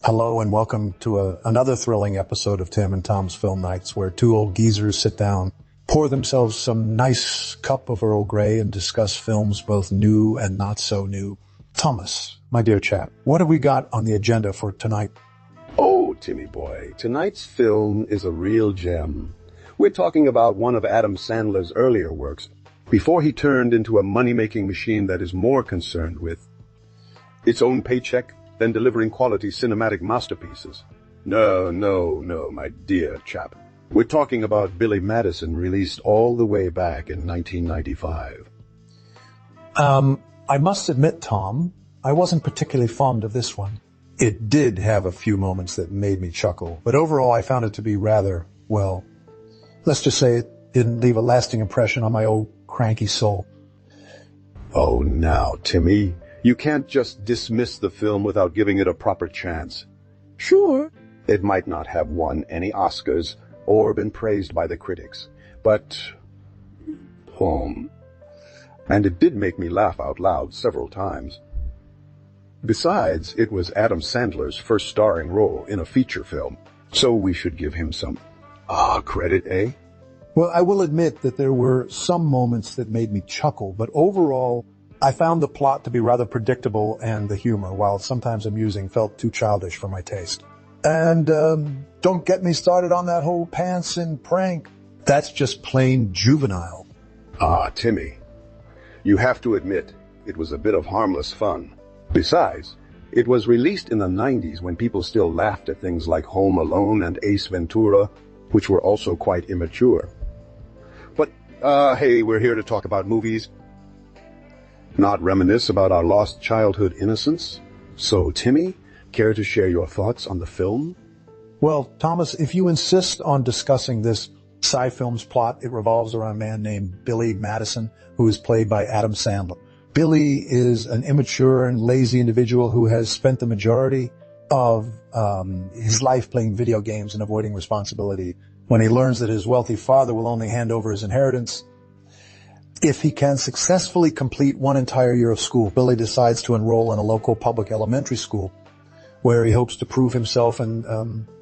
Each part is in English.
Hello and welcome to another thrilling episode of Tim and Tom's Film Nights, where two old geezers sit down, pour themselves some nice cup of Earl Grey, and discuss films both new and not so new. Thomas, my dear chap, what have we got on the agenda for tonight? Oh, Timmy boy, tonight's film is a real gem. We're talking about one of Adam Sandler's earlier works, before he turned into a money-making machine that is more concerned with its own paycheck than delivering quality cinematic masterpieces. No, my dear chap. We're talking about Billy Madison, released all the way back in 1995. I must admit, Tom, I wasn't particularly fond of this one. It did have a few moments that made me chuckle, but overall I found it to be rather, well, let's just say it didn't leave a lasting impression on my old cranky soul. Oh, now, Timmy, you can't just dismiss the film without giving it a proper chance. Sure, it might not have won any Oscars or been praised by the critics, but and it did make me laugh out loud several times. Besides, it was Adam Sandler's first starring role in a feature film, so we should give him some credit, eh? Well, I will admit that there were some moments that made me chuckle, but overall, I found the plot to be rather predictable, and the humor, while sometimes amusing, felt too childish for my taste. And don't get me started on that whole pants and prank. That's just plain juvenile. Timmy, you have to admit, it was a bit of harmless fun. Besides, it was released in the 90s when people still laughed at things like Home Alone and Ace Ventura, which were also quite immature. But, hey, we're here to talk about movies, not reminisce about our lost childhood innocence. So, Timmy, care to share your thoughts on the film? Well, Thomas, if you insist on discussing this sci-film's plot, it revolves around a man named Billy Madison, who is played by Adam Sandler. Billy is an immature and lazy individual who has spent the majority of his life playing video games and avoiding responsibility. When he learns that his wealthy father will only hand over his inheritance if he can successfully complete one entire year of school, Billy decides to enroll in a local public elementary school where he hopes to prove himself and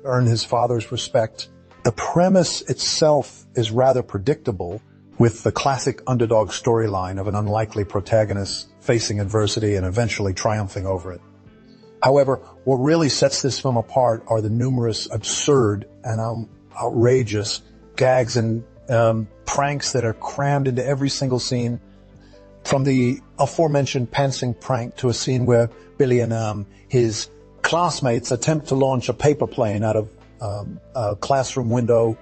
earn his father's respect. The premise itself is rather predictable, with the classic underdog storyline of an unlikely protagonist facing adversity and eventually triumphing over it. However, what really sets this film apart are the numerous absurd and outrageous gags and pranks that are crammed into every single scene, from the aforementioned pantsing prank to a scene where Billy and his classmates attempt to launch a paper plane out of a classroom window,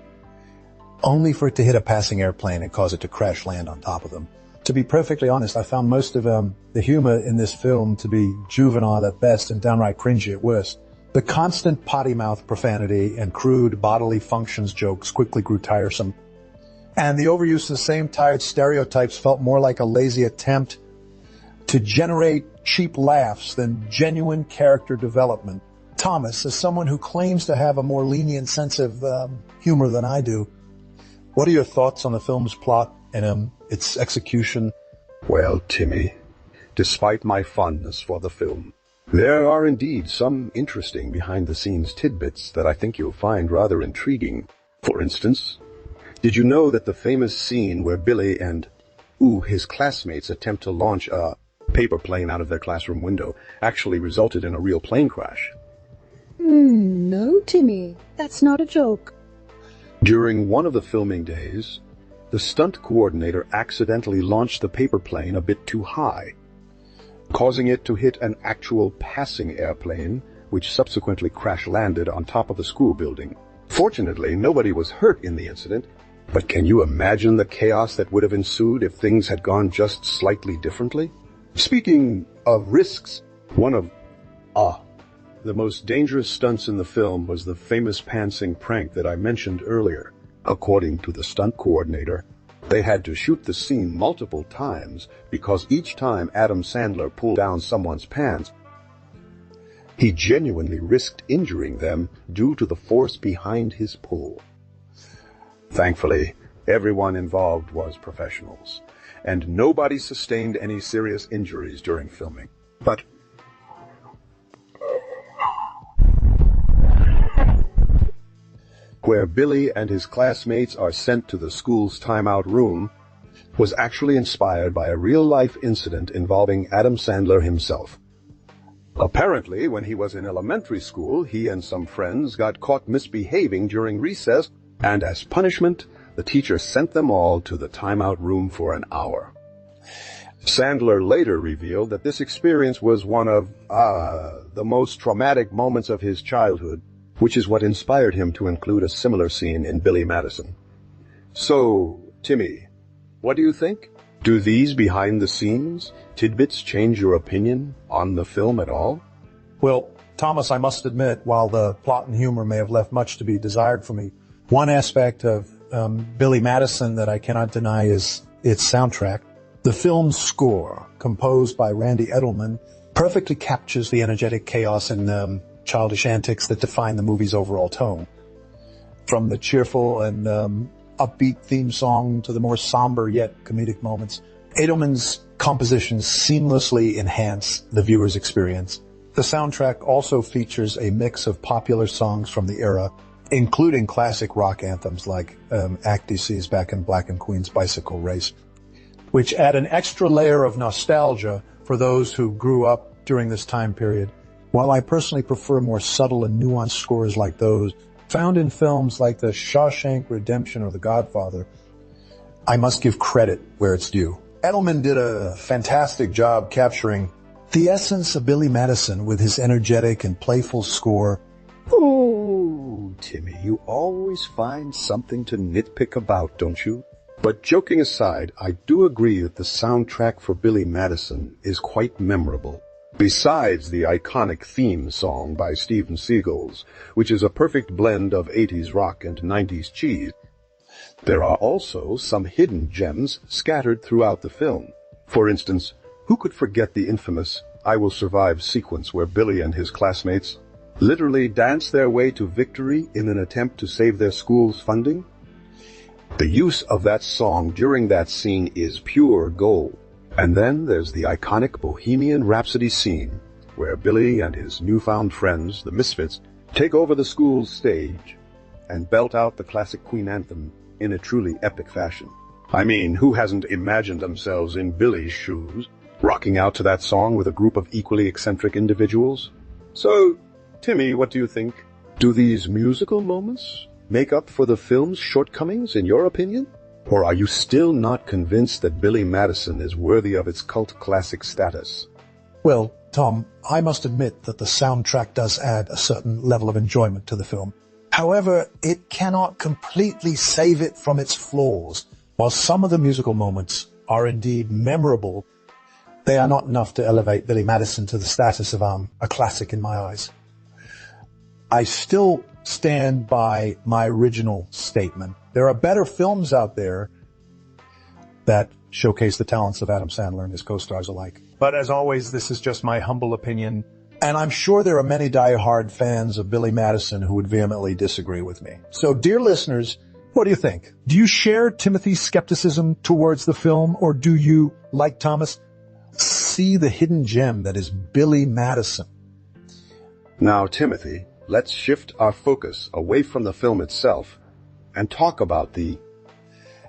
only for it to hit a passing airplane and cause it to crash land on top of them. To be perfectly honest, I found most of the humor in this film to be juvenile at best and downright cringy at worst. The constant potty mouth profanity and crude bodily functions jokes quickly grew tiresome, and the overuse of the same tired stereotypes felt more like a lazy attempt to generate cheap laughs than genuine character development. Thomas, as someone who claims to have a more lenient sense of humor than I do, what are your thoughts on the film's plot and its execution? Well, Timmy, despite my fondness for the film, there are indeed some interesting behind-the-scenes tidbits that I think you'll find rather intriguing. For instance, did you know that the famous scene where Billy and his classmates attempt to launch a paper plane out of their classroom window actually resulted in a real plane crash? No, Timmy, that's not a joke. During one of the filming days, the stunt coordinator accidentally launched the paper plane a bit too high, causing it to hit an actual passing airplane, which subsequently crash-landed on top of the school building. Fortunately, nobody was hurt in the incident, but can you imagine the chaos that would have ensued if things had gone just slightly differently? Speaking of risks, one of the most dangerous stunts in the film was the famous pantsing prank that I mentioned earlier. According to the stunt coordinator, they had to shoot the scene multiple times because each time Adam Sandler pulled down someone's pants, he genuinely risked injuring them due to the force behind his pull. Thankfully, everyone involved was professionals, and nobody sustained any serious injuries during filming. But where Billy and his classmates are sent to the school's timeout room, was actually inspired by a real-life incident involving Adam Sandler himself. Apparently, when he was in elementary school, he and some friends got caught misbehaving during recess, and as punishment, the teacher sent them all to the timeout room for an hour. Sandler later revealed that this experience was one of, the most traumatic moments of his childhood, which is what inspired him to include a similar scene in Billy Madison. So, Timmy, what do you think? Do these behind-the-scenes tidbits change your opinion on the film at all? Well, Thomas, I must admit, while the plot and humor may have left much to be desired for me, one aspect of Billy Madison that I cannot deny is its soundtrack. The film's score, composed by Randy Edelman, perfectly captures the energetic chaos and childish antics that define the movie's overall tone. From the cheerful and upbeat theme song to the more somber yet comedic moments, Edelman's compositions seamlessly enhance the viewer's experience. The soundtrack also features a mix of popular songs from the era, including classic rock anthems like Act DC's Back in Black and Queen's Bicycle Race, which add an extra layer of nostalgia for those who grew up during this time period. While I personally prefer more subtle and nuanced scores like those found in films like The Shawshank Redemption or The Godfather, I must give credit where it's due. Edelman did a fantastic job capturing the essence of Billy Madison with his energetic and playful score. Oh, Timmy, you always find something to nitpick about, don't you? But joking aside, I do agree that the soundtrack for Billy Madison is quite memorable. Besides the iconic theme song by Steven Seagulls, which is a perfect blend of 80s rock and 90s cheese, there are also some hidden gems scattered throughout the film. For instance, who could forget the infamous I Will Survive sequence where Billy and his classmates literally dance their way to victory in an attempt to save their school's funding? The use of that song during that scene is pure gold. And then there's the iconic Bohemian Rhapsody scene, where Billy and his newfound friends, the Misfits, take over the school's stage and belt out the classic Queen anthem in a truly epic fashion. I mean, who hasn't imagined themselves in Billy's shoes, rocking out to that song with a group of equally eccentric individuals? So, Timmy, what do you think? Do these musical moments make up for the film's shortcomings, in your opinion? Or are you still not convinced that Billy Madison is worthy of its cult classic status? Well, Tom, I must admit that the soundtrack does add a certain level of enjoyment to the film. However, it cannot completely save it from its flaws. While some of the musical moments are indeed memorable, they are not enough to elevate Billy Madison to the status of a classic in my eyes. I still stand by my original statement. There are better films out there that showcase the talents of Adam Sandler and his co-stars alike. But as always, this is just my humble opinion, and I'm sure there are many die-hard fans of Billy Madison who would vehemently disagree with me. So, dear listeners, what do you think? Do you share Timothy's skepticism towards the film, or do you, like Thomas, see the hidden gem that is Billy Madison? Now, Timothy, let's shift our focus away from the film itself and talk about the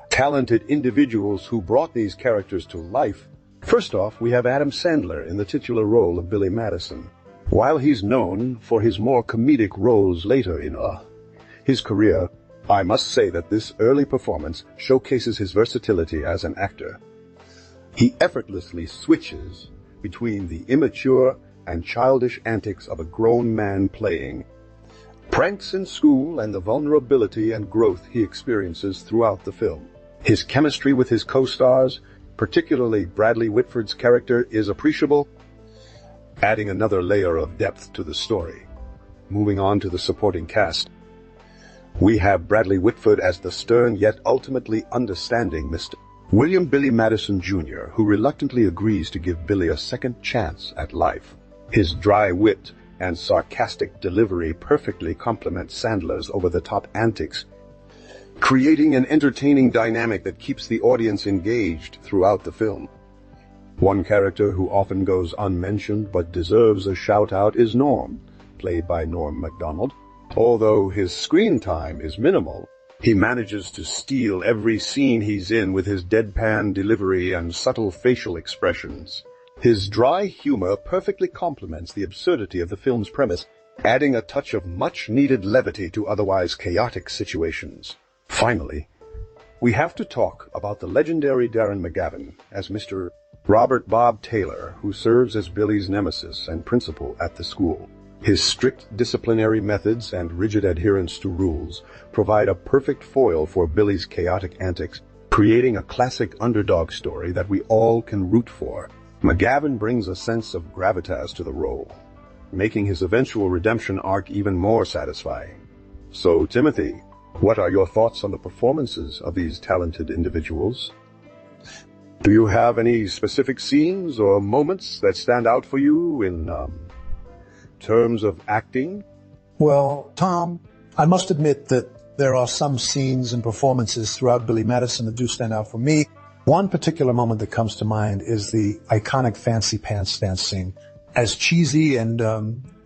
talented individuals who brought these characters to life. First off, we have Adam Sandler in the titular role of Billy Madison. While he's known for his more comedic roles later in his career, I must say that this early performance showcases his versatility as an actor. He effortlessly switches between the immature and childish antics of a grown man playing pranks in school and the vulnerability and growth he experiences throughout the film. His chemistry with his co-stars, particularly Bradley Whitford's character, is appreciable, adding another layer of depth to the story. Moving on to the supporting cast, we have Bradley Whitford as the stern yet ultimately understanding Mr. William Billy Madison Jr., who reluctantly agrees to give Billy a second chance at life. His dry wit and sarcastic delivery perfectly complement Sandler's over-the-top antics, creating an entertaining dynamic that keeps the audience engaged throughout the film. One character who often goes unmentioned but deserves a shout-out is Norm, played by Norm Macdonald. Although his screen time is minimal, he manages to steal every scene he's in with his deadpan delivery and subtle facial expressions. His dry humor perfectly complements the absurdity of the film's premise, adding a touch of much-needed levity to otherwise chaotic situations. Finally, we have to talk about the legendary Darren McGavin as Mr. Robert Bob Taylor, who serves as Billy's nemesis and principal at the school. His strict disciplinary methods and rigid adherence to rules provide a perfect foil for Billy's chaotic antics, creating a classic underdog story that we all can root for. McGavin brings a sense of gravitas to the role, making his eventual redemption arc even more satisfying. So, Timothy, what are your thoughts on the performances of these talented individuals? Do you have any specific scenes or moments that stand out for you in terms of acting? Well, Tom, I must admit that there are some scenes and performances throughout Billy Madison that do stand out for me. One particular moment that comes to mind is the iconic fancy pants dance scene. As cheesy and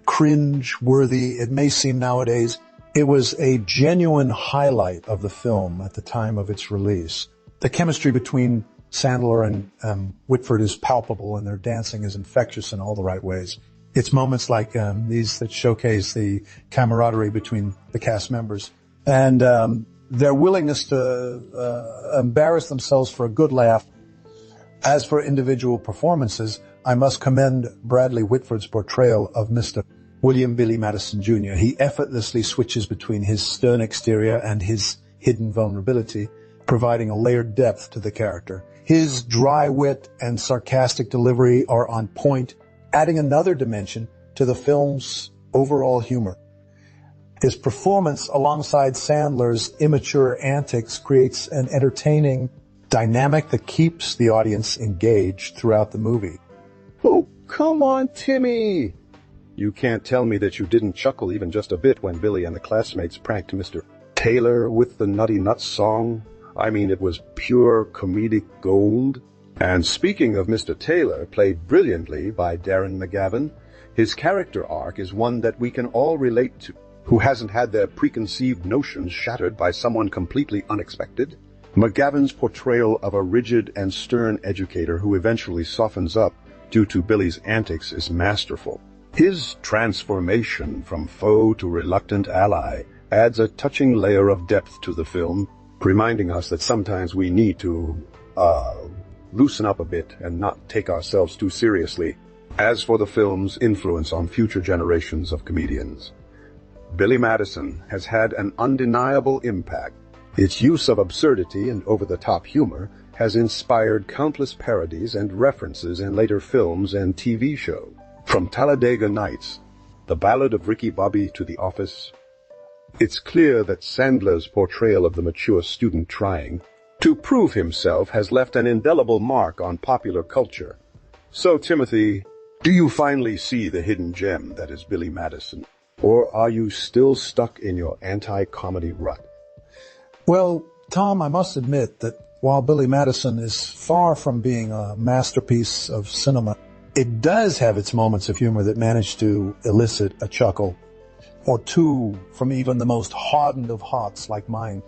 cringe-worthy it may seem nowadays, it was a genuine highlight of the film at the time of its release. The chemistry between Sandler and Whitford is palpable, and their dancing is infectious in all the right ways. It's moments like these that showcase the camaraderie between the cast members and their willingness to embarrass themselves for a good laugh. As for individual performances, I must commend Bradley Whitford's portrayal of Mr. William Billy Madison Jr. He effortlessly switches between his stern exterior and his hidden vulnerability, providing a layered depth to the character. His dry wit and sarcastic delivery are on point, adding another dimension to the film's overall humor. His performance alongside Sandler's immature antics creates an entertaining dynamic that keeps the audience engaged throughout the movie. Oh, come on, Timmy! You can't tell me that you didn't chuckle even just a bit when Billy and the classmates pranked Mr. Taylor with the Nutty Nuts song. I mean, it was pure comedic gold. And speaking of Mr. Taylor, played brilliantly by Darren McGavin, his character arc is one that we can all relate to. Who hasn't had their preconceived notions shattered by someone completely unexpected? McGavin's portrayal of a rigid and stern educator who eventually softens up due to Billy's antics is masterful. His transformation from foe to reluctant ally adds a touching layer of depth to the film, reminding us that sometimes we need to, loosen up a bit and not take ourselves too seriously. As for the film's influence on future generations of comedians, Billy Madison has had an undeniable impact. Its use of absurdity and over-the-top humor has inspired countless parodies and references in later films and TV shows. From Talladega Nights, The Ballad of Ricky Bobby to The Office, it's clear that Sandler's portrayal of the mature student trying to prove himself has left an indelible mark on popular culture. So, Timothy, do you finally see the hidden gem that is Billy Madison? Or are you still stuck in your anti-comedy rut? Well, Tom, I must admit that while Billy Madison is far from being a masterpiece of cinema, it does have its moments of humor that manage to elicit a chuckle or two from even the most hardened of hearts like mine.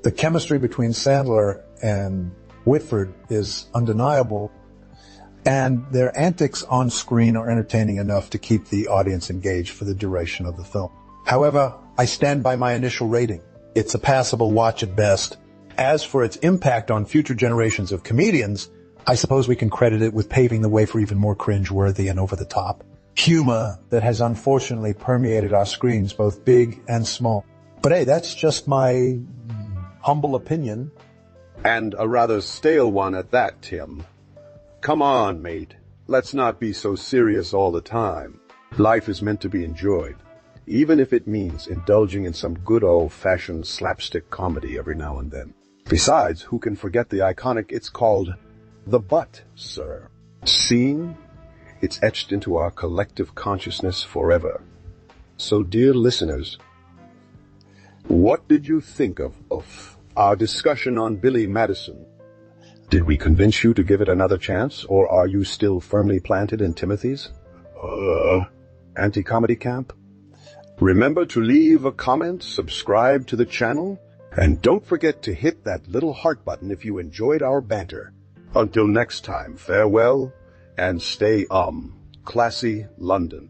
The chemistry between Sandler and Whitford is undeniable, and their antics on screen are entertaining enough to keep the audience engaged for the duration of the film. However, I stand by my initial rating. It's a passable watch at best. As for its impact on future generations of comedians, I suppose we can credit it with paving the way for even more cringe-worthy and over-the-top humor that has unfortunately permeated our screens, both big and small. But hey, that's just my humble opinion. And a rather stale one at that, Tim. Come on, mate. Let's not be so serious all the time. Life is meant to be enjoyed, even if it means indulging in some good old-fashioned slapstick comedy every now and then. Besides, who can forget the iconic "It's called the butt, sir" scene? It's etched into our collective consciousness forever. So, dear listeners, what did you think of our discussion on Billy Madison? Did we convince you to give it another chance, or are you still firmly planted in Timothy's anti-comedy camp? Remember to leave a comment, subscribe to the channel, and don't forget to hit that little heart button if you enjoyed our banter. Until next time, farewell, and stay classy, London.